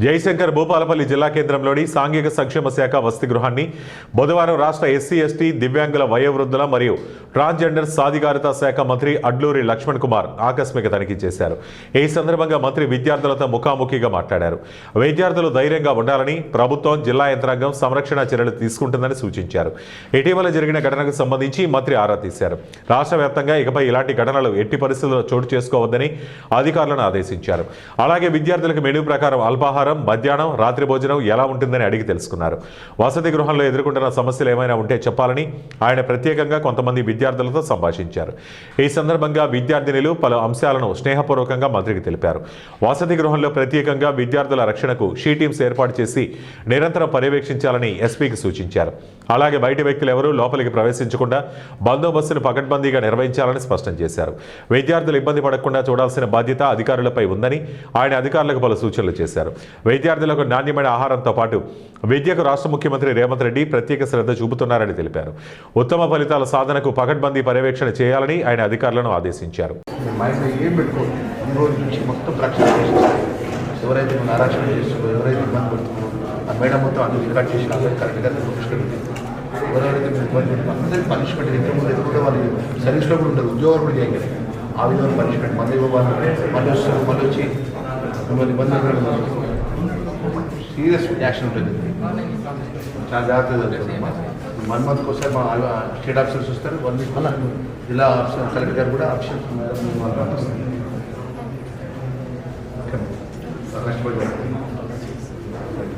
జయశంకర్ భూపాలపల్లి జిల్లా కేంద్రంలోని సాంఘిక సంక్షేమ శాఖ వసతి గృహాన్ని బుధవారం రాష్ట్ర ఎస్సీ ఎస్టీ దివ్యాంగుల వయోవృద్ధుల మరియు ట్రాన్స్జెండర్ సాధికారత శాఖ మంత్రి అడ్లూరి లక్ష్మణ్ కుమార్ ఆకస్మిక తనిఖీ చేశారు. ఈ సందర్భంగా మంత్రి విద్యార్థులతో ముఖాముఖిగా మాట్లాడారు. విద్యార్థులు ధైర్యంగా ఉండాలని ప్రభుత్వం జిల్లా యంత్రాంగం సంరక్షణ చర్యలు తీసుకుంటుందని సూచించారు. ఇటీవల జరిగిన ఘటనకు సంబంధించి మంత్రి ఆరా తీశారు. రాష్ట్ర వ్యాప్తంగా ఇకపై ఇలాంటి ఘటనలు ఎట్టి పరిస్థితుల్లో చోటు చేసుకోవద్దని అధికారులను ఆదేశించారు. అలాగే విద్యార్థులకు మెనూ ప్రకారం అల్పాహారం, మధ్యాహ్నం, రాత్రి భోజనం ఎలా ఉంటుందని అడిగి తెలుసుకున్నారు. వసతి గృహంలో ఎదుర్కొంటున్న సమస్యలు ఏమైనా ఉంటే చెప్పాలని ఆయన ప్రత్యేకంగా కొంతమంది విద్యార్థులతో సంభాషించారు. ఈ సందర్భంగా విద్యార్థినులు పలు అంశాలను స్నేహపూర్వకంగా మంత్రికి తెలిపారు. వసతి గృహంలో ప్రత్యేకంగా విద్యార్థుల రక్షణకు షీ టీమ్స్ ఏర్పాటు చేసి నిరంతరం పర్యవేక్షించాలని ఎస్పీకి సూచించారు. అలాగే బయటి వ్యక్తులు ఎవరూ లోపలికి ప్రవేశించకుండా బందోబస్తును పకడ్బందీగా నిర్వహించాలని స్పష్టం చేశారు. విద్యార్థులు ఇబ్బంది పడకుండా చూడాల్సిన బాధ్యత అధికారులపై ఉందని ఆయన అధికారులకు పలు సూచనలు చేశారు. విద్యార్థులకు నాణ్యమైన ఆహారంతో పాటు విద్యకు రాష్ట్ర ముఖ్యమంత్రి రేవంత్ రెడ్డి ప్రత్యేక శ్రద్ధ చూపుతున్నారని తెలిపారు. ఉత్తమ ఫలితాల సాధనకు పకడ్బందీ పర్యవేక్షణ చేయాలని ఆయన అధికారులను ఆదేశించారు. ఎవరైతే మన ఆరక్షణ చేస్తున్నారో, ఎవరైతే ఇబ్బంది పడుతున్నారో ఆ మేడం మొత్తం అందరూ రికార్డ్ చేసి కరెక్ట్గా ఎవరెవరైతే ఇబ్బంది పడుతున్నారో అందరికీ పనిష్మెంట్ ఇంతకుముందు అయితే కూడా వాళ్ళు సర్వీస్లో కూడా ఉంటారు, ఉద్యోగాలు కూడా చేయగలరు. ఆ విధంగా పనిష్మెంట్ మళ్ళీ ఇవ్వాలి, మళ్ళీ వస్తారు, మళ్ళీ వచ్చి మిమ్మల్ని ఇబ్బంది సీరియస్ యాక్షన్ ఉంటుంది. చాలా జాగ్రత్తగా జరుగుతుందమ్మా. 1 మంత్కి ఒకసారి మా స్టేట్ ఆఫీసర్స్ వస్తారు, 1 వీక్ మళ్ళీ జిల్లా ఆఫీసర్ కలెక్టర్ గారు కూడా ఆఫీసర్ పంపిస్తారు. కష్టపడి